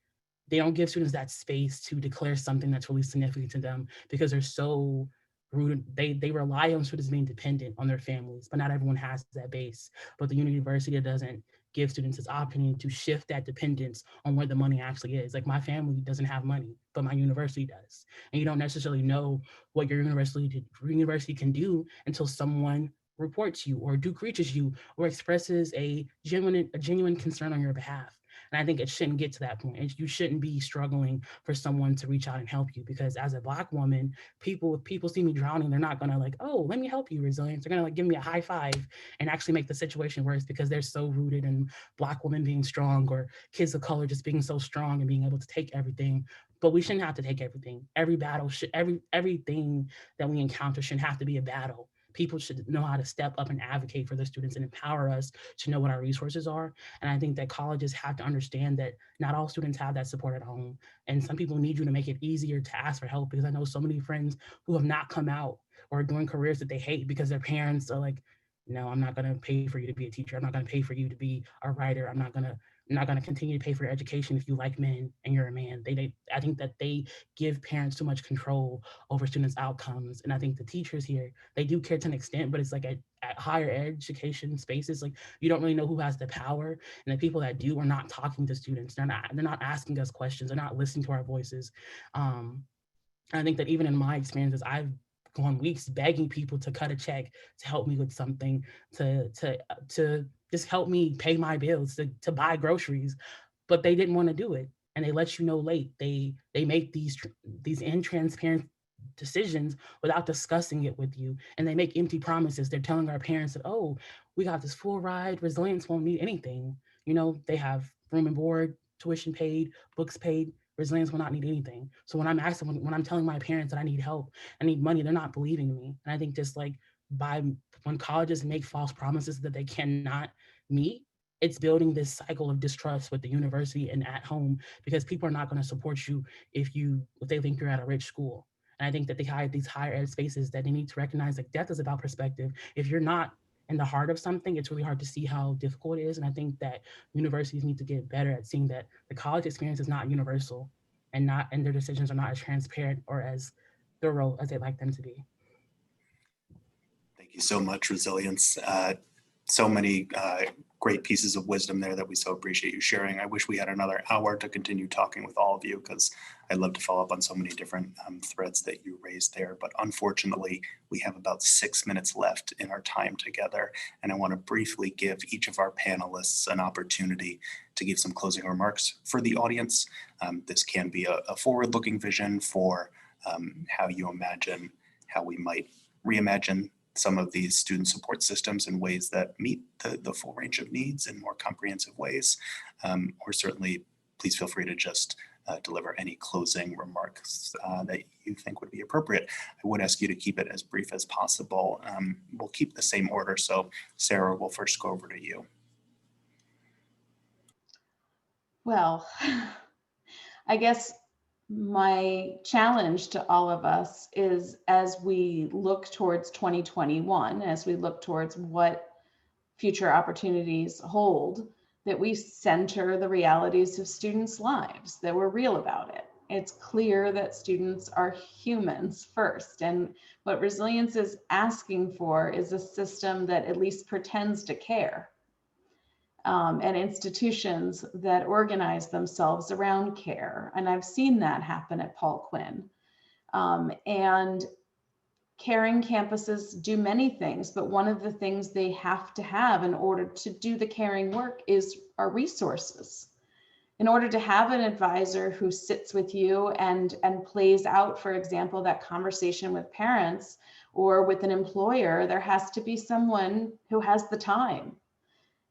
they don't give students that space to declare something that's really significant to them because they're so rooted. They rely on students being dependent on their families, but not everyone has that base. But the university doesn't give students this opportunity to shift that dependence on where the money actually is. Like, my family doesn't have money, but my university does. And you don't necessarily know what your university can do until someone reports you or Duke reaches you or expresses a genuine concern on your behalf. And I think it shouldn't get to that point. You shouldn't be struggling for someone to reach out and help you, because as a Black woman, if people see me drowning, they're not gonna like, oh, let me help you, resilience. They're gonna like give me a high five and actually make the situation worse because they're so rooted in Black women being strong or kids of color just being so strong and being able to take everything. But we shouldn't have to take everything. Every battle should everything that we encounter shouldn't have to be a battle. People should know how to step up and advocate for their students and empower us to know what our resources are. And I think that colleges have to understand that not all students have that support at home. And some people need you to make it easier to ask for help, because I know so many friends who have not come out or are doing careers that they hate because their parents are like, no, I'm not going to pay for you to be a teacher. I'm not going to pay for you to be a writer. I'm not going to continue to pay for your education if you like men and you're a man. I think that they give parents too much control over students' outcomes. And I think the teachers here, they do care to an extent, but it's like at higher education spaces, like, you don't really know who has the power. And the people that do are not talking to students. They're not asking us questions. They're not listening to our voices. And I think that even in my experiences, I've gone weeks begging people to cut a check to help me with something, to just help me pay my bills, to buy groceries, but they didn't want to do it, and they let you know late. They make these intransparent decisions without discussing it with you, and they make empty promises. They're telling our parents that, oh, we got this full ride, resilience won't need anything. They have room and board, tuition paid, books paid. Resilience will not need anything. So when I'm asking, when I'm telling my parents that I need help, I need money, they're not believing me. And I think just like when colleges make false promises that they cannot meet, it's building this cycle of distrust with the university and at home, because people are not going to support you if they think you're at a rich school. And I think that they hide these higher ed spaces that they need to recognize, like, death is about perspective. If you're not in the heart of something, it's really hard to see how difficult it is. And I think that universities need to get better at seeing that the college experience is not universal, and their decisions are not as transparent or as thorough as they'd like them to be. Thank you so much, Resilience. So many great pieces of wisdom there that we so appreciate you sharing. I wish we had another hour to continue talking with all of you, because I'd love to follow up on so many different threads that you raised there. But unfortunately, we have about 6 minutes left in our time together. And I want to briefly give each of our panelists an opportunity to give some closing remarks for the audience. This can be a forward-looking vision for how you imagine how we might reimagine some of these student support systems in ways that meet the full range of needs in more comprehensive ways. Or certainly, please feel free to just deliver any closing remarks that you think would be appropriate. I would ask you to keep it as brief as possible. We'll keep the same order. So Sarah, we'll first go over to you. Well, I guess my challenge to all of us is, as we look towards 2021, as we look towards what future opportunities hold, that we center the realities of students' lives, that we're real about it. It's clear that students are humans first. And what Resilience is asking for is a system that at least pretends to care. and institutions that organize themselves around care. And I've seen that happen at Paul Quinn. And caring campuses do many things, but one of the things they have to have in order to do the caring work are resources. In order to have an advisor who sits with you and plays out, for example, that conversation with parents or with an employer, there has to be someone who has the time.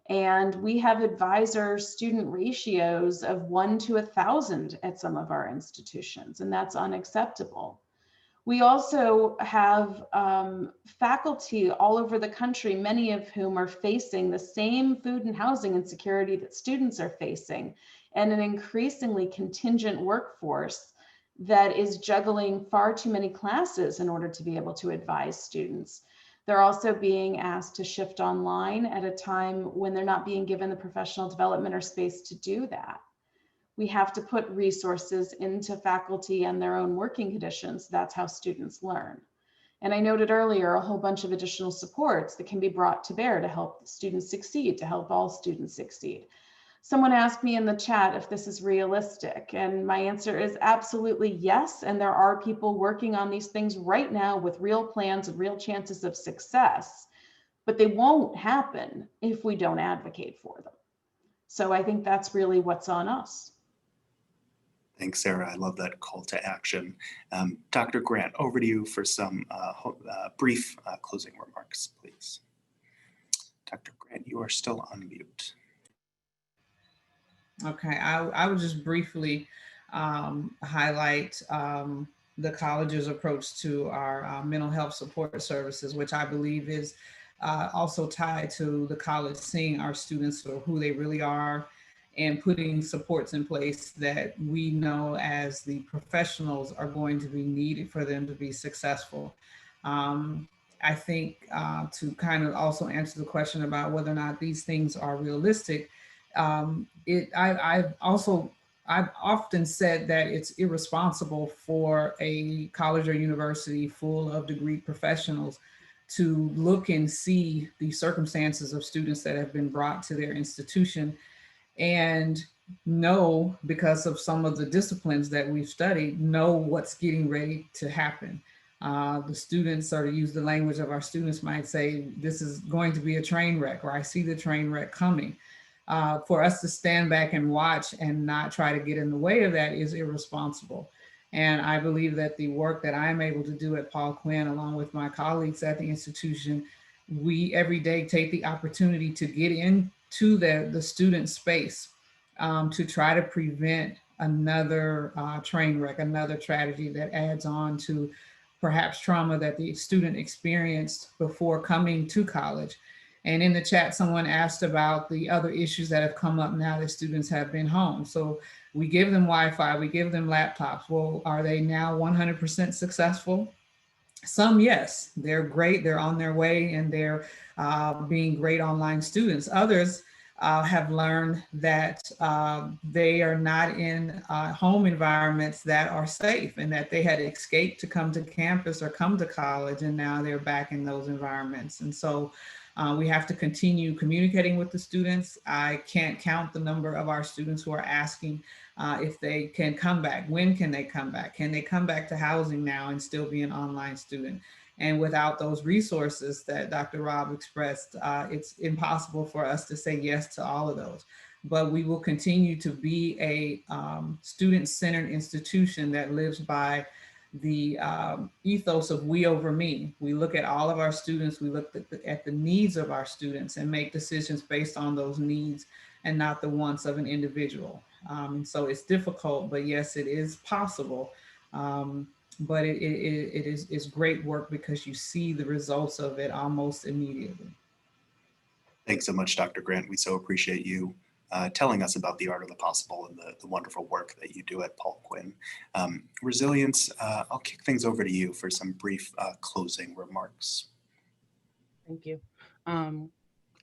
And we have advisor student ratios of 1 to 1,000 at some of our institutions, and that's unacceptable. We also have faculty all over the country, many of whom are facing the same food and housing insecurity that students are facing, and an increasingly contingent workforce that is juggling far too many classes in order to be able to advise students. They're also being asked to shift online at a time when they're not being given the professional development or space to do that. We have to put resources into faculty and their own working conditions. That's how students learn. And I noted earlier a whole bunch of additional supports that can be brought to bear to help students succeed, to help all students succeed. Someone asked me in the chat if this is realistic, and my answer is absolutely yes. And there are people working on these things right now with real plans and real chances of success, but they won't happen if we don't advocate for them. So I think that's really what's on us. Thanks, Sarah. I love that call to action. Dr. Grant, over to you for some brief closing remarks, please. Dr. Grant, you are still on mute. Okay, I would just briefly highlight the college's approach to our mental health support services, which I believe is also tied to the college seeing our students for who they really are and putting supports in place that we know as the professionals are going to be needed for them to be successful. I think to kind of also answer the question about whether or not these things are realistic, I've often said that it's irresponsible for a college or university full of degree professionals to look and see the circumstances of students that have been brought to their institution and know, because of some of the disciplines that we've studied, know what's getting ready to happen. The students, or to use the language of our students, might say, this is going to be a train wreck, or I see the train wreck coming. For us to stand back and watch and not try to get in the way of that is irresponsible. And I believe that the work that I'm able to do at Paul Quinn, along with my colleagues at the institution, we every day take the opportunity to get into the student space to try to prevent another train wreck, another tragedy that adds on to perhaps trauma that the student experienced before coming to college. And in the chat, someone asked about the other issues that have come up now that students have been home. So we give them Wi-Fi, we give them laptops. Well, are they now 100% successful? Some, yes, they're great. They're on their way and they're being great online students. Others have learned that they are not in home environments that are safe, and that they had escaped to come to campus or come to college, and now they're back in those environments. And so we have to continue communicating with the students. I can't count the number of our students who are asking if they can come back. When can they come back? Can they come back to housing now and still be an online student? And without those resources that Dr. Rob expressed, it's impossible for us to say yes to all of those. But we will continue to be a student-centered institution that lives by the ethos of we over me. We look at all of our students, we look at the needs of our students and make decisions based on those needs and not the wants of an individual. So it's difficult, but yes, it is possible. But it is great work because you see the results of it almost immediately. Thanks so much, Dr. Grant. We so appreciate you telling us about the art of the possible and the wonderful work that you do at Paul Quinn. Resilience, I'll kick things over to you for some brief closing remarks. Thank you.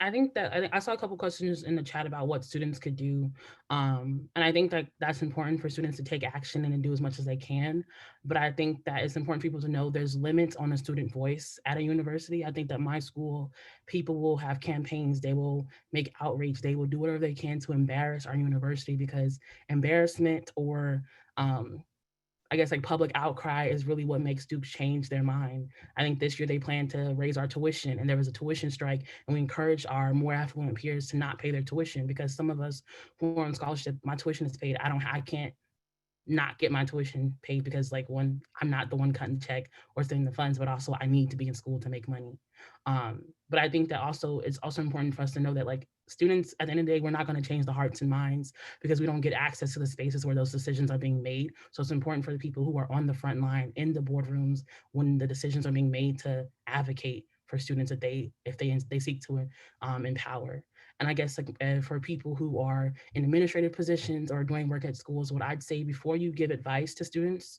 I think that I saw a couple questions in the chat about what students could do. And I think that that's important for students to take action and to do as much as they can. But I think that it's important for people to know there's limits on a student voice at a university. I think that my school, people will have campaigns, they will make outreach, they will do whatever they can to embarrass our university, because embarrassment or I guess like public outcry is really what makes Duke change their mind. I think this year they plan to raise our tuition, and there was a tuition strike, and we encourage our more affluent peers to not pay their tuition, because some of us who are on scholarship, my tuition is paid. I can't not get my tuition paid, because like, one, I'm not the one cutting the check or sending the funds, but also I need to be in school to make money. But I think that also it's also important for us to know that like students, at the end of the day, we're not going to change the hearts and minds because we don't get access to the spaces where those decisions are being made. So it's important for the people who are on the front line in the boardrooms when the decisions are being made to advocate for students that they seek to empower. And I guess like for people who are in administrative positions or doing work at schools, what I'd say before you give advice to students,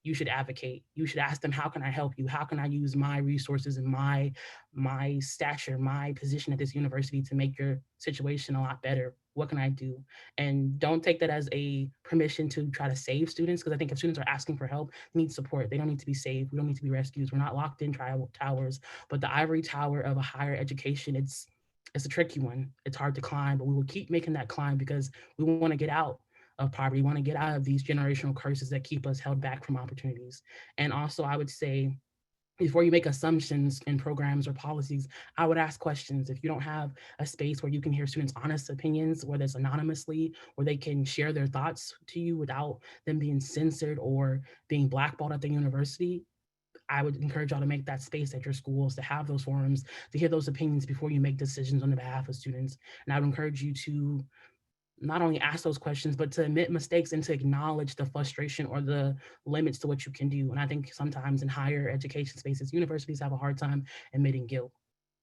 you should advocate. You should ask them, how can I help you? How can I use my resources and my stature, my position at this university to make your situation a lot better? What can I do? And don't take that as a permission to try to save students, because I think if students are asking for help, they need support. They don't need to be saved. We don't need to be rescued. We're not locked in towers, but the ivory tower of a higher education, it's a tricky one. It's hard to climb, but we will keep making that climb because we want to get out of poverty. We want to get out of these generational curses that keep us held back from opportunities. And also, I would say, before you make assumptions in programs or policies, I would ask questions. If you don't have a space where you can hear students' honest opinions, whether it's anonymously, where they can share their thoughts to you without them being censored or being blackballed at the university, I would encourage y'all to make that space at your schools, to have those forums, to hear those opinions before you make decisions on the behalf of students. And I would encourage you to not only ask those questions, but to admit mistakes and to acknowledge the frustration or the limits to what you can do. And I think sometimes in higher education spaces, universities have a hard time admitting guilt.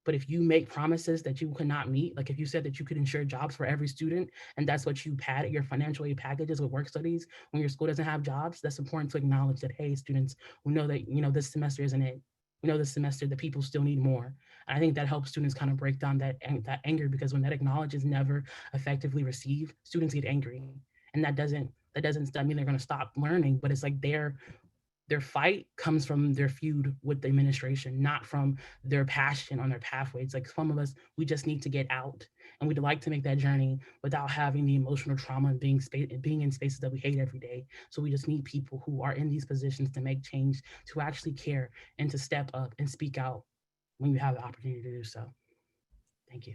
But if you make promises that you could not meet, like if you said that you could ensure jobs for every student, and that's what you padded your financial aid packages with work studies when your school doesn't have jobs, that's important to acknowledge that, hey, students, we know that, this semester isn't it. We know this semester that people still need more. And I think that helps students kind of break down that anger, because when that acknowledge is never effectively received, students get angry. And that doesn't mean they're going to stop learning, but it's like their fight comes from their feud with the administration, not from their passion on their pathway. It's like some of us, we just need to get out, and we'd like to make that journey without having the emotional trauma and being in spaces that we hate every day. So we just need people who are in these positions to make change, to actually care, and to step up and speak out when you have the opportunity to do so. Thank you.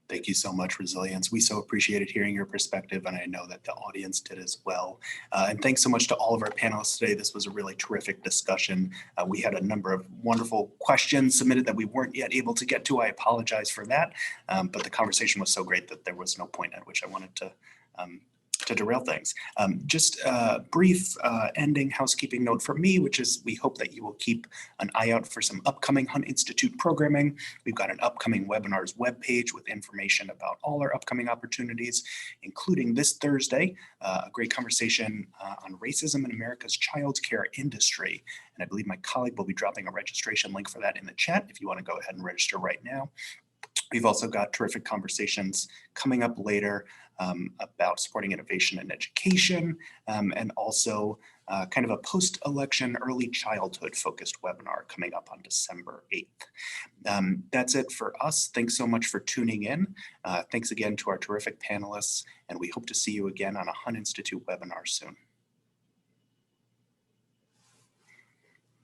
Thank you so much, Resilience. We so appreciated hearing your perspective, and I know that the audience did as well. And thanks so much to all of our panelists today. This was a really terrific discussion. We had a number of wonderful questions submitted that we weren't yet able to get to. I apologize for that, but the conversation was so great that there was no point at which I wanted to derail things. Just a brief ending housekeeping note from me, which is we hope that you will keep an eye out for some upcoming Hunt Institute programming. We've got an upcoming webinars webpage with information about all our upcoming opportunities, including this Thursday, a great conversation on racism in America's child care industry. And I believe my colleague will be dropping a registration link for that in the chat if you want to go ahead and register right now. We've also got terrific conversations coming up later about supporting innovation in education, and also kind of a post-election early childhood focused webinar coming up on December 8th. That's it for us. Thanks so much for tuning in. Thanks again to our terrific panelists, and we hope to see you again on a Hunt Institute webinar soon.